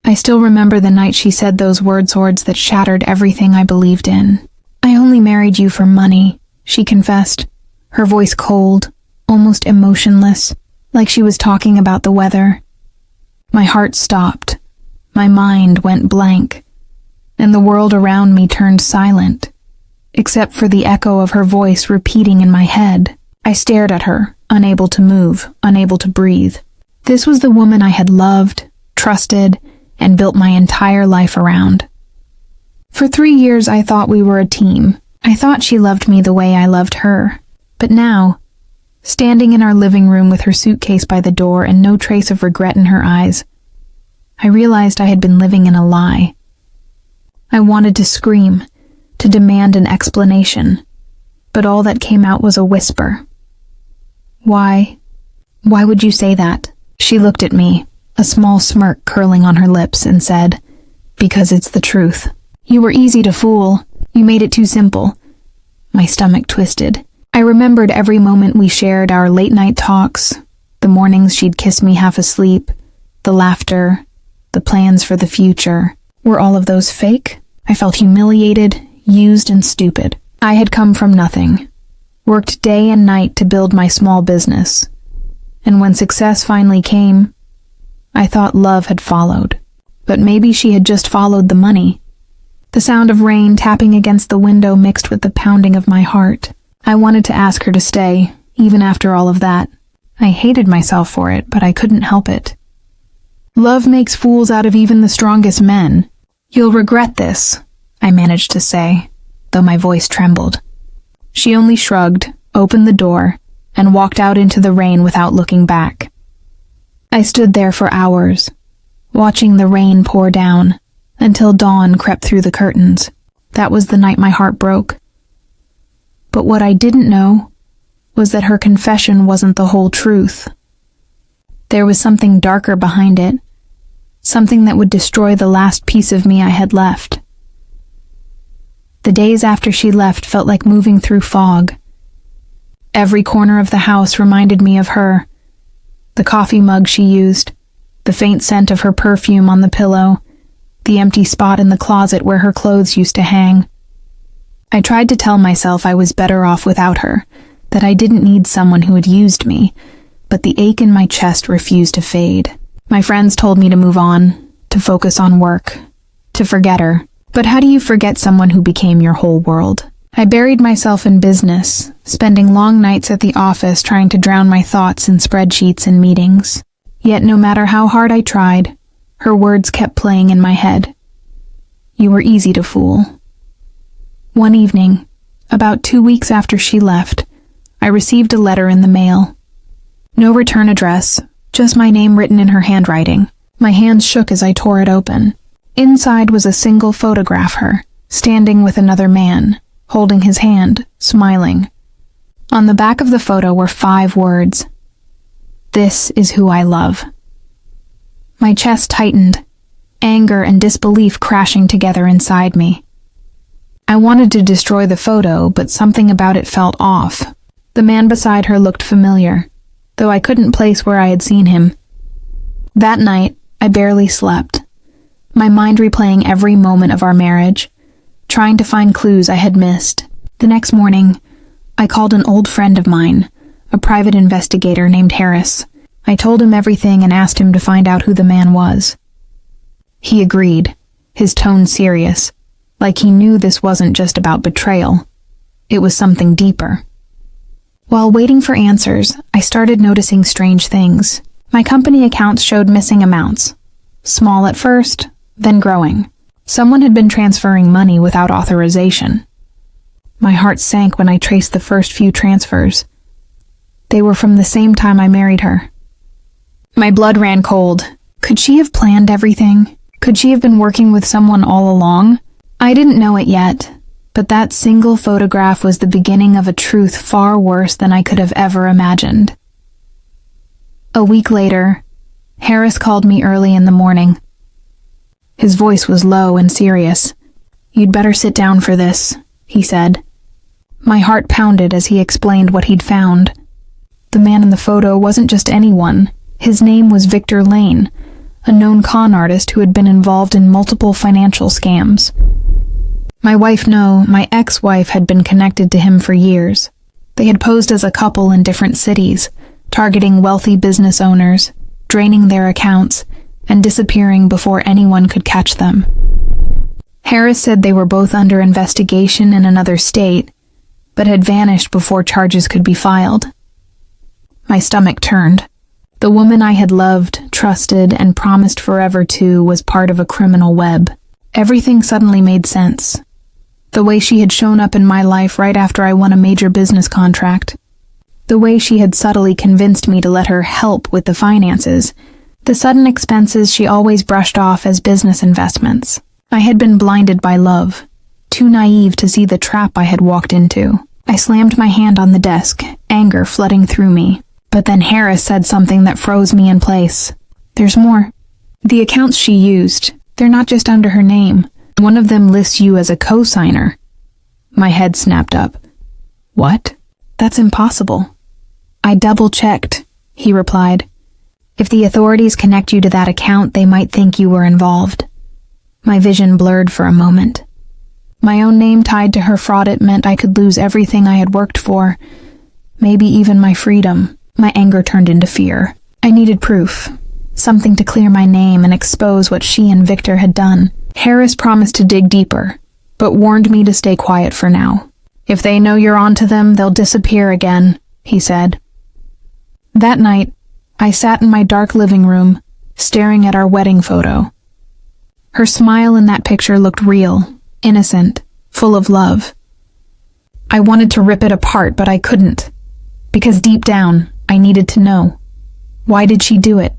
I still remember the night she said those words that shattered everything I believed in. "I only married you for money," she confessed, her voice cold, almost emotionless, like she was talking about the weather. My heart stopped. My mind went blank, and the world around me turned silent, except for the echo of her voice repeating in my head. I stared at her, unable to move, unable to breathe. This was the woman I had loved, trusted, and built my entire life around. For 3 years I thought we were a team. I thought she loved me the way I loved her. But now, standing in our living room with her suitcase by the door and no trace of regret in her eyes, I realized I had been living in a lie. I wanted to scream, to demand an explanation, but all that came out was a whisper. Why would you say that?" She looked at me, a small smirk curling on her lips, and said, "Because it's the truth. You were easy to fool. You made it too simple." My stomach twisted. I remembered every moment we shared, our late-night talks, the mornings she'd kiss me half asleep, the laughter, the plans for the future. Were all of those fake? I felt humiliated, used, and stupid. I had come from nothing, worked day and night to build my small business, and when success finally came, I thought love had followed. But maybe she had just followed the money. The sound of rain tapping against the window mixed with the pounding of my heart. I wanted to ask her to stay, even after all of that. I hated myself for it, but I couldn't help it. "Love makes fools out of even the strongest men. You'll regret this," I managed to say, though my voice trembled. She only shrugged, opened the door, and walked out into the rain without looking back. I stood there for hours, watching the rain pour down, until dawn crept through the curtains. That was the night my heart broke. But what I didn't know was that her confession wasn't the whole truth. There was something darker behind it, something that would destroy the last piece of me I had left. The days after she left felt like moving through fog. Every corner of the house reminded me of her. The coffee mug she used, the faint scent of her perfume on the pillow, the empty spot in the closet where her clothes used to hang. I tried to tell myself I was better off without her, that I didn't need someone who had used me, but the ache in my chest refused to fade. My friends told me to move on, to focus on work, to forget her. But how do you forget someone who became your whole world? I buried myself in business, spending long nights at the office trying to drown my thoughts in spreadsheets and meetings. Yet no matter how hard I tried, her words kept playing in my head. "You were easy to fool." One evening, about 2 weeks after she left, I received a letter in the mail. No return address, just my name written in her handwriting. My hands shook as I tore it open. Inside was a single photograph of her, standing with another man, holding his hand, smiling. On the back of the photo were 5 words. "This is who I love." My chest tightened, anger and disbelief crashing together inside me. I wanted to destroy the photo, but something about it felt off. The man beside her looked familiar, though I couldn't place where I had seen him. That night, I barely slept, my mind replaying every moment of our marriage, trying to find clues I had missed. The next morning, I called an old friend of mine, a private investigator named Harris. I told him everything and asked him to find out who the man was. He agreed, his tone serious, like he knew this wasn't just about betrayal. It was something deeper. While waiting for answers, I started noticing strange things. My company accounts showed missing amounts. Small at first, then growing. Someone had been transferring money without authorization. My heart sank when I traced the first few transfers. They were from the same time I married her. My blood ran cold. Could she have planned everything? Could she have been working with someone all along? I didn't know it yet, but that single photograph was the beginning of a truth far worse than I could have ever imagined. A week later, Harris called me early in the morning. His voice was low and serious. "You'd better sit down for this," he said. My heart pounded as he explained what he'd found. The man in the photo wasn't just anyone. His name was Victor Lane, a known con artist who had been involved in multiple financial scams. My ex-wife had been connected to him for years. They had posed as a couple in different cities, targeting wealthy business owners, draining their accounts, and disappearing before anyone could catch them. Harris said they were both under investigation in another state, but had vanished before charges could be filed. My stomach turned. The woman I had loved, trusted, and promised forever to was part of a criminal web. Everything suddenly made sense. The way she had shown up in my life right after I won a major business contract. The way she had subtly convinced me to let her help with the finances. The sudden expenses she always brushed off as business investments. I had been blinded by love, too naive to see the trap I had walked into. I slammed my hand on the desk, anger flooding through me. But then Harris said something that froze me in place. There's more. The accounts she used, they're not just under her name. One of them lists you as a co-signer. My head snapped up. What? That's impossible. I double-checked, he replied. If the authorities connect you to that account, they might think you were involved. My vision blurred for a moment. My own name tied to her fraud, it meant I could lose everything I had worked for, maybe even my freedom. My anger turned into fear. I needed proof, something to clear my name and expose what she and Victor had done. Harris promised to dig deeper, but warned me to stay quiet for now. If they know you're onto them, they'll disappear again, he said. That night, I sat in my dark living room, staring at our wedding photo. Her smile in that picture looked real, innocent, full of love. I wanted to rip it apart, but I couldn't, because deep down, I needed to know. Why did she do it?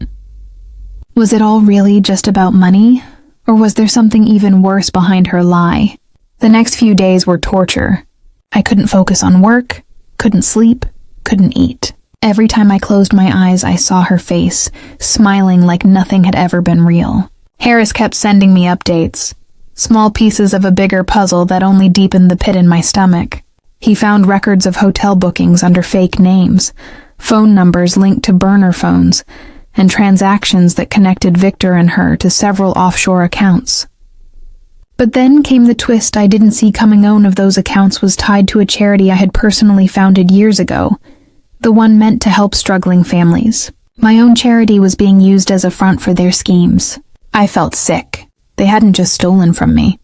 Was it all really just about money, or was there something even worse behind her lie? The next few days were torture. I couldn't focus on work, couldn't sleep, couldn't eat. Every time I closed my eyes, I saw her face, smiling like nothing had ever been real. Harris kept sending me updates, small pieces of a bigger puzzle that only deepened the pit in my stomach. He found records of hotel bookings under fake names, phone numbers linked to burner phones, and transactions that connected Victor and her to several offshore accounts. But then came the twist I didn't see coming. One of those accounts was tied to a charity I had personally founded years ago, the one meant to help struggling families. My own charity was being used as a front for their schemes. I felt sick. They hadn't just stolen from me.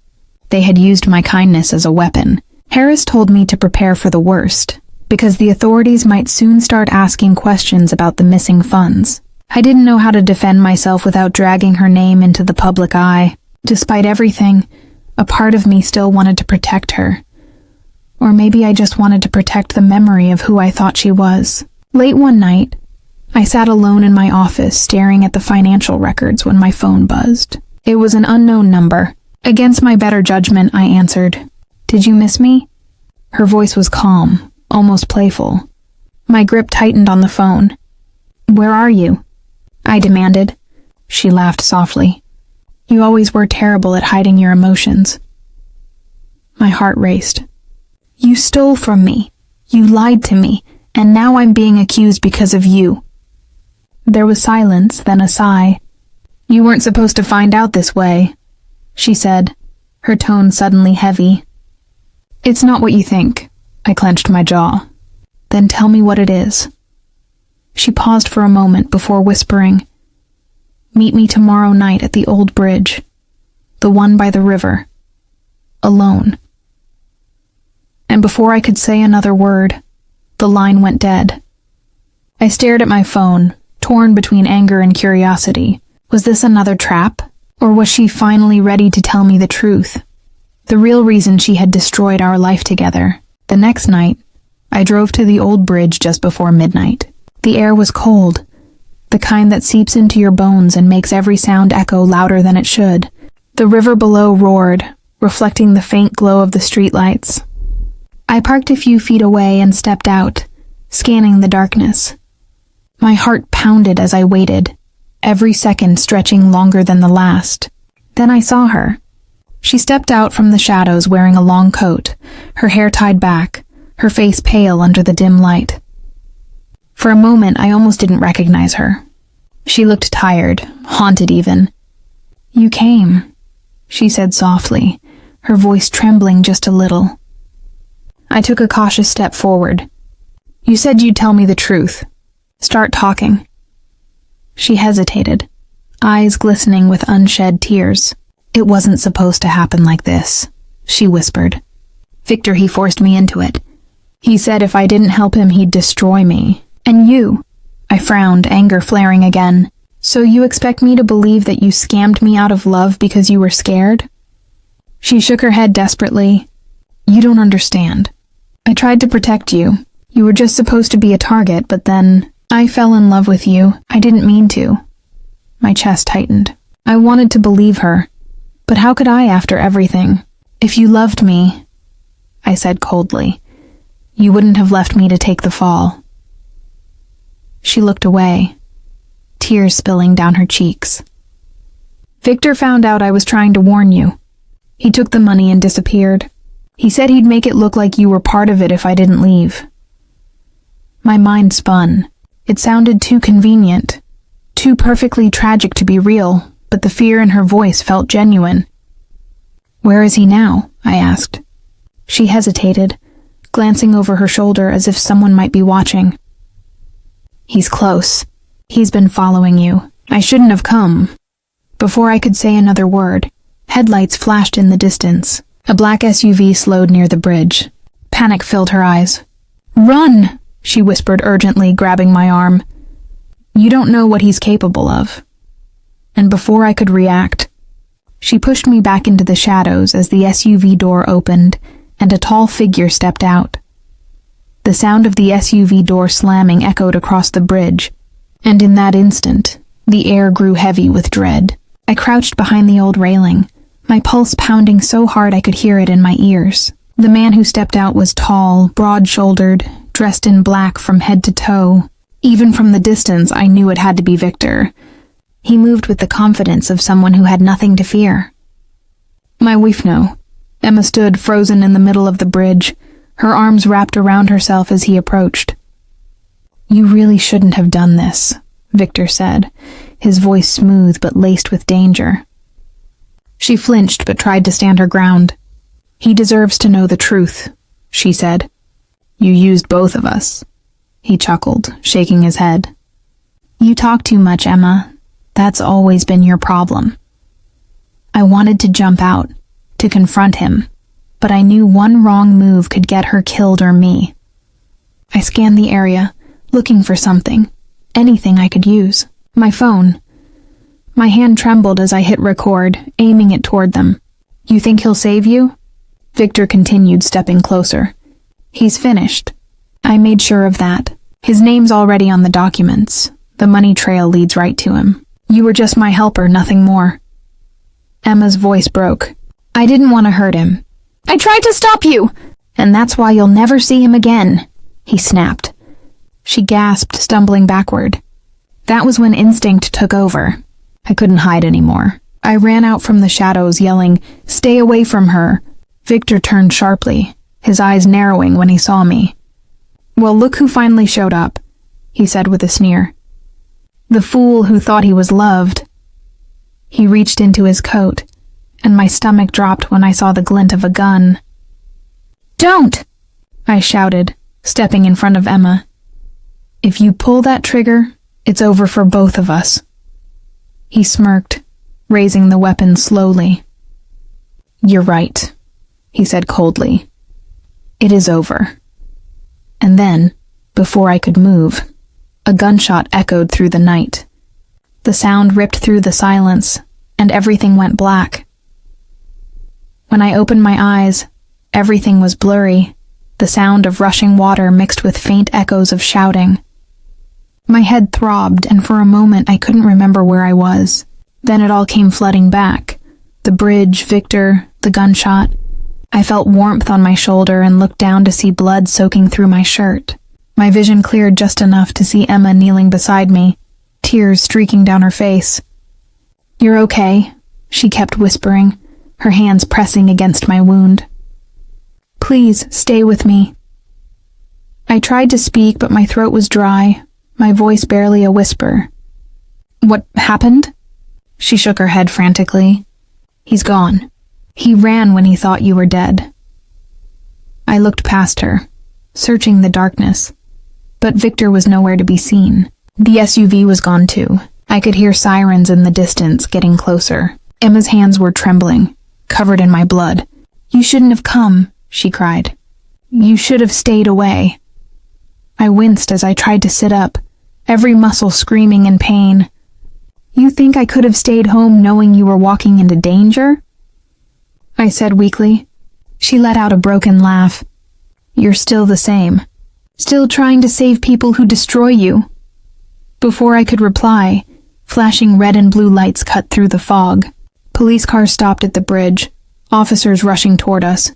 They had used my kindness as a weapon. Harris told me to prepare for the worst, because the authorities might soon start asking questions about the missing funds. I didn't know how to defend myself without dragging her name into the public eye. Despite everything, a part of me still wanted to protect her. Or maybe I just wanted to protect the memory of who I thought she was. Late one night, I sat alone in my office staring at the financial records when my phone buzzed. It was an unknown number. Against my better judgment, I answered. "Did you miss me?" Her voice was calm, almost playful. My grip tightened on the phone. "Where are you?" I demanded. She laughed softly. "You always were terrible at hiding your emotions." My heart raced. "You stole from me. You lied to me, and now I'm being accused because of you." There was silence, then a sigh. "You weren't supposed to find out this way," she said, her tone suddenly heavy. "It's not what you think." I clenched my jaw. "Then tell me what it is." She paused for a moment before whispering, "Meet me tomorrow night at the old bridge, the one by the river, alone." And before I could say another word, the line went dead. I stared at my phone, torn between anger and curiosity. Was this another trap? Or was she finally ready to tell me the truth? The real reason she had destroyed our life together. The next night, I drove to the old bridge just before midnight. The air was cold, the kind that seeps into your bones and makes every sound echo louder than it should. The river below roared, reflecting the faint glow of the streetlights. I parked a few feet away and stepped out, scanning the darkness. My heart pounded as I waited, every second stretching longer than the last. Then I saw her. She stepped out from the shadows wearing a long coat, her hair tied back, her face pale under the dim light. For a moment, I almost didn't recognize her. She looked tired, haunted even. "You came," she said softly, her voice trembling just a little. I took a cautious step forward. "You said you'd tell me the truth. Start talking." She hesitated, eyes glistening with unshed tears. "It wasn't supposed to happen like this," she whispered. "Victor, he forced me into it. He said if I didn't help him, he'd destroy me. And you." I frowned, anger flaring again. "So you expect me to believe that you scammed me out of love because you were scared?" She shook her head desperately. "You don't understand. I tried to protect you. You were just supposed to be a target, but then I fell in love with you. I didn't mean to." My chest tightened. I wanted to believe her, but how could I after everything? "If you loved me," I said coldly, "you wouldn't have left me to take the fall." She looked away, tears spilling down her cheeks. "Victor found out I was trying to warn you. He took the money and disappeared. He said he'd make it look like you were part of it if I didn't leave." My mind spun. It sounded too convenient, too perfectly tragic to be real, but the fear in her voice felt genuine. "Where is he now?" I asked. She hesitated, glancing over her shoulder as if someone might be watching. "He's close. He's been following you. I shouldn't have come." Before I could say another word, headlights flashed in the distance. A black SUV slowed near the bridge. Panic filled her eyes. "Run!" she whispered urgently, grabbing my arm. "You don't know what he's capable of." And before I could react, she pushed me back into the shadows as the SUV door opened and a tall figure stepped out. The sound of the SUV door slamming echoed across the bridge, and in that instant, the air grew heavy with dread. I crouched behind the old railing, my pulse pounding so hard I could hear it in my ears. The man who stepped out was tall, broad-shouldered, dressed in black from head to toe. Even from the distance, I knew it had to be Victor. He moved with the confidence of someone who had nothing to fear. "My wife no." Emma stood frozen in the middle of the bridge, her arms wrapped around herself as he approached. "You really shouldn't have done this," Victor said, his voice smooth but laced with danger. She flinched but tried to stand her ground. "He deserves to know the truth," she said. "You used both of us," he chuckled, shaking his head. "You talk too much, Emma. That's always been your problem." I wanted to jump out, to confront him, but I knew one wrong move could get her killed or me. I scanned the area, looking for something, anything I could use. My phone. My hand trembled as I hit record, aiming it toward them. "You think he'll save you?" Victor continued, stepping closer. "He's finished. I made sure of that. His name's already on the documents. The money trail leads right to him. You were just my helper, nothing more." Emma's voice broke. "I didn't want to hurt him. I tried to stop you! And that's why you'll never see him again," he snapped. She gasped, stumbling backward. That was when instinct took over. I couldn't hide anymore. I ran out from the shadows, yelling, "Stay away from her!" Victor turned sharply, his eyes narrowing when he saw me. "Well, look who finally showed up," he said with a sneer. "The fool who thought he was loved." He reached into his coat, and my stomach dropped when I saw the glint of a gun. "Don't!" I shouted, stepping in front of Emma. "If you pull that trigger, it's over for both of us." He smirked, raising the weapon slowly. "You're right," he said coldly. "It is over." And then, before I could move, a gunshot echoed through the night. The sound ripped through the silence, and everything went black. When I opened my eyes, everything was blurry, the sound of rushing water mixed with faint echoes of shouting. My head throbbed, and for a moment I couldn't remember where I was. Then it all came flooding back. The bridge, Victor, the gunshot. I felt warmth on my shoulder and looked down to see blood soaking through my shirt. My vision cleared just enough to see Emma kneeling beside me, tears streaking down her face. "You're okay," she kept whispering, her hands pressing against my wound. "Please, stay with me." I tried to speak, but my throat was dry, my voice barely a whisper. What happened? She shook her head frantically. He's gone. He ran when he thought you were dead. I looked past her, searching the darkness, but Victor was nowhere to be seen. The SUV was gone too. I could hear sirens in the distance getting closer. Emma's hands were trembling, covered in my blood. You shouldn't have come, she cried. You should have stayed away. I winced as I tried to sit up, every muscle screaming in pain. You think I could have stayed home knowing you were walking into danger? I said weakly. She let out a broken laugh. You're still the same. Still trying to save people who destroy you. Before I could reply, flashing red and blue lights cut through the fog. Police cars stopped at the bridge, officers rushing toward us.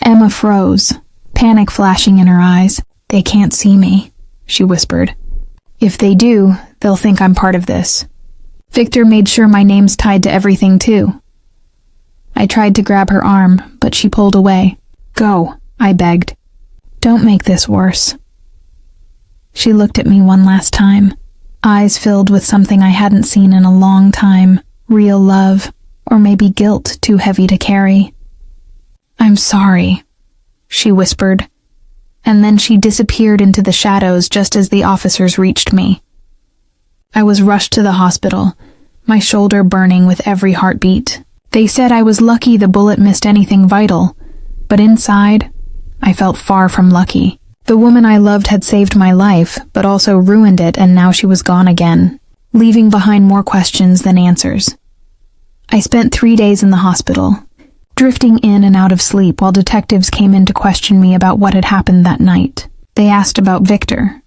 Emma froze, panic flashing in her eyes. They can't see me, she whispered. If they do, they'll think I'm part of this. Victor made sure my name's tied to everything too. I tried to grab her arm, but she pulled away. Go, I begged. Don't make this worse. She looked at me one last time, eyes filled with something I hadn't seen in a long time, real love, or maybe guilt too heavy to carry. I'm sorry, she whispered, and then she disappeared into the shadows just as the officers reached me. I was rushed to the hospital, my shoulder burning with every heartbeat. They said I was lucky the bullet missed anything vital, but inside, I felt far from lucky. The woman I loved had saved my life, but also ruined it, and now she was gone again, leaving behind more questions than answers. I spent 3 days in the hospital, drifting in and out of sleep while detectives came in to question me about what had happened that night. They asked about Victor,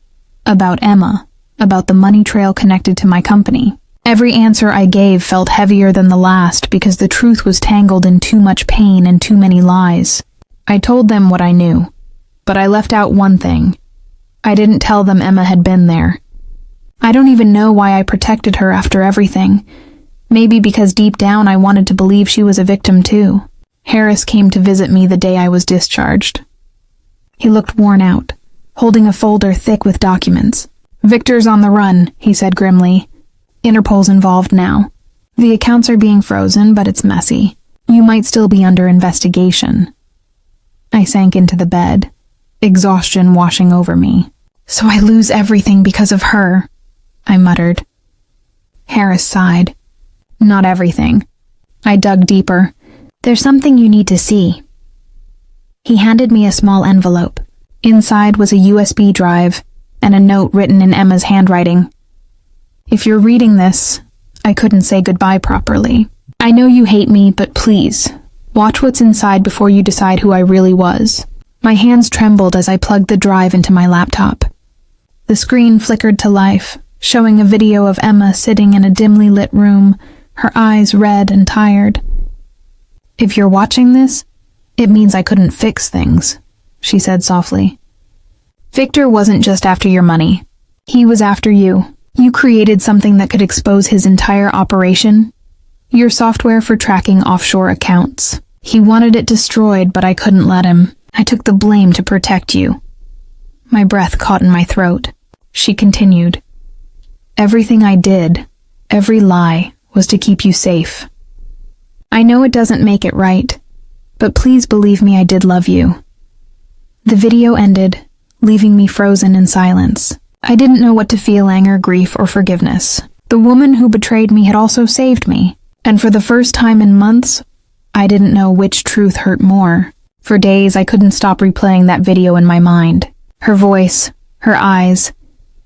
about Emma, about the money trail connected to my company. Every answer I gave felt heavier than the last because the truth was tangled in too much pain and too many lies. I told them what I knew, but I left out one thing. I didn't tell them Emma had been there. I don't even know why I protected her after everything. Maybe because deep down I wanted to believe she was a victim too. Harris came to visit me the day I was discharged. He looked worn out, holding a folder thick with documents. Victor's on the run, he said grimly. Interpol's involved now. The accounts are being frozen, but it's messy. You might still be under investigation. I sank into the bed, exhaustion washing over me. So I lose everything because of her, I muttered. Harris sighed. Not everything. I dug deeper. There's something you need to see. He handed me a small envelope. Inside was a USB drive and a note written in Emma's handwriting. If you're reading this, I couldn't say goodbye properly. I know you hate me, but please, watch what's inside before you decide who I really was. My hands trembled as I plugged the drive into my laptop. The screen flickered to life, showing a video of Emma sitting in a dimly lit room, her eyes red and tired. If you're watching this, it means I couldn't fix things, she said softly. Victor wasn't just after your money. He was after you. You created something that could expose his entire operation. Your software for tracking offshore accounts. He wanted it destroyed, but I couldn't let him. I took the blame to protect you. My breath caught in my throat. She continued. Everything I did, every lie, was to keep you safe. I know it doesn't make it right, but please believe me, I did love you. The video ended, leaving me frozen in silence. I didn't know what to feel, anger, grief, or forgiveness. The woman who betrayed me had also saved me, and for the first time in months, I didn't know which truth hurt more. For days, I couldn't stop replaying that video in my mind. Her voice, her eyes,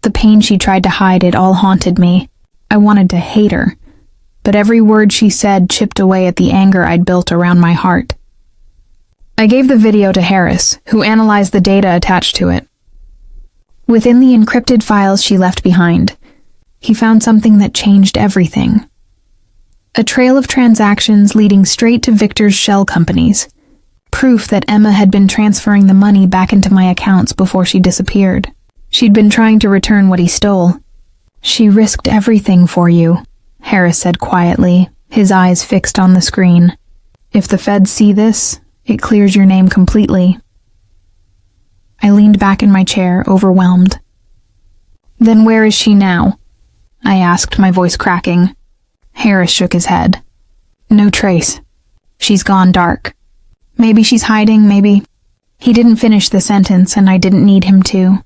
the pain she tried to hide, it all haunted me. I wanted to hate her, but every word she said chipped away at the anger I'd built around my heart. I gave the video to Harris, who analyzed the data attached to it. Within the encrypted files she left behind, he found something that changed everything. A trail of transactions leading straight to Victor's shell companies. Proof that Emma had been transferring the money back into my accounts before she disappeared. She'd been trying to return what he stole. She risked everything for you, Harris said quietly, his eyes fixed on the screen. If the feds see this, it clears your name completely. I leaned back in my chair, overwhelmed. Then where is she now? I asked, my voice cracking. Harris shook his head. No trace. She's gone dark. Maybe she's hiding, maybe... He didn't finish the sentence, and I didn't need him to.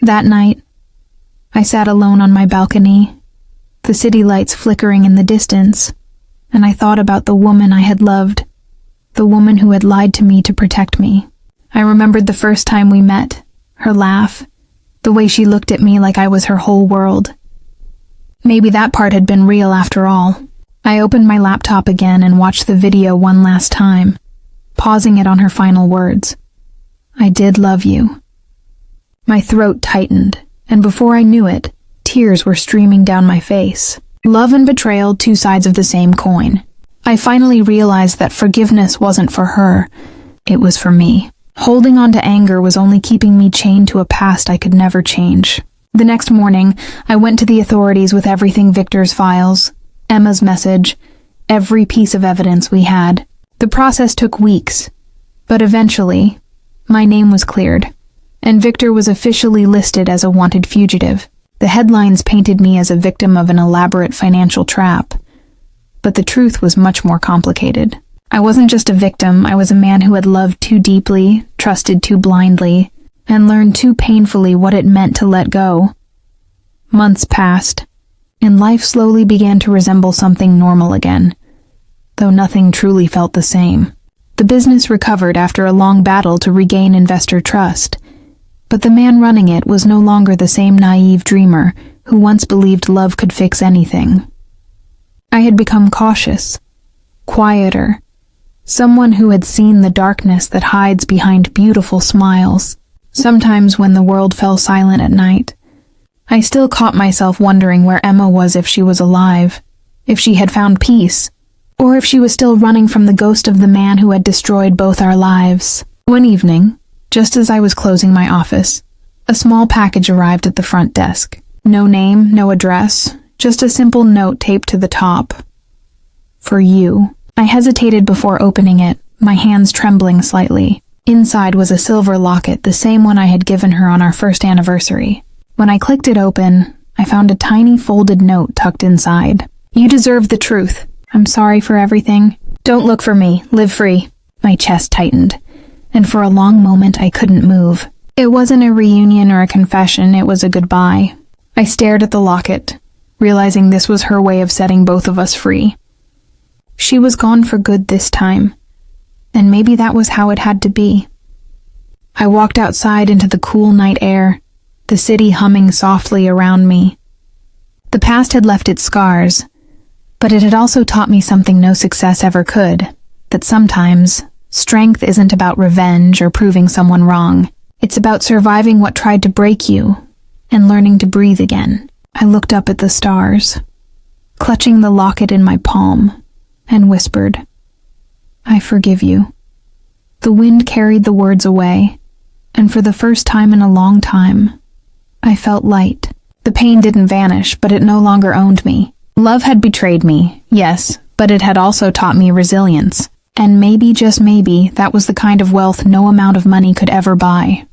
That night, I sat alone on my balcony, the city lights flickering in the distance, and I thought about the woman I had loved, the woman who had lied to me to protect me. I remembered the first time we met, her laugh, the way she looked at me like I was her whole world. Maybe that part had been real after all. I opened my laptop again and watched the video one last time, pausing it on her final words. I did love you. My throat tightened, and before I knew it, tears were streaming down my face. Love and betrayal, two sides of the same coin. I finally realized that forgiveness wasn't for her, it was for me. Holding on to anger was only keeping me chained to a past I could never change. The next morning, I went to the authorities with everything: Victor's files, Emma's message, every piece of evidence we had. The process took weeks, but eventually, my name was cleared, and Victor was officially listed as a wanted fugitive. The headlines painted me as a victim of an elaborate financial trap, but the truth was much more complicated. I wasn't just a victim, I was a man who had loved too deeply, trusted too blindly, and learned too painfully what it meant to let go. Months passed, and life slowly began to resemble something normal again, though nothing truly felt the same. The business recovered after a long battle to regain investor trust, but the man running it was no longer the same naive dreamer who once believed love could fix anything. I had become cautious, quieter, someone who had seen the darkness that hides behind beautiful smiles. Sometimes when the world fell silent at night, I still caught myself wondering where Emma was, if she was alive, if she had found peace, or if she was still running from the ghost of the man who had destroyed both our lives. One evening, just as I was closing my office, a small package arrived at the front desk. No name, no address, just a simple note taped to the top. For you. I hesitated before opening it, my hands trembling slightly. Inside was a silver locket, the same one I had given her on our first anniversary. When I clicked it open, I found a tiny folded note tucked inside. You deserve the truth. I'm sorry for everything. Don't look for me. Live free. My chest tightened, and for a long moment I couldn't move. It wasn't a reunion or a confession, it was a goodbye. I stared at the locket, realizing this was her way of setting both of us free. She was gone for good this time, and maybe that was how it had to be. I walked outside into the cool night air, the city humming softly around me. The past had left its scars, but it had also taught me something no success ever could, that sometimes strength isn't about revenge or proving someone wrong. It's about surviving what tried to break you and learning to breathe again. I looked up at the stars, clutching the locket in my palm, and whispered, I forgive you. The wind carried the words away, and for the first time in a long time, I felt light. The pain didn't vanish, but it no longer owned me. Love had betrayed me, yes, but it had also taught me resilience. And maybe, just maybe, that was the kind of wealth no amount of money could ever buy.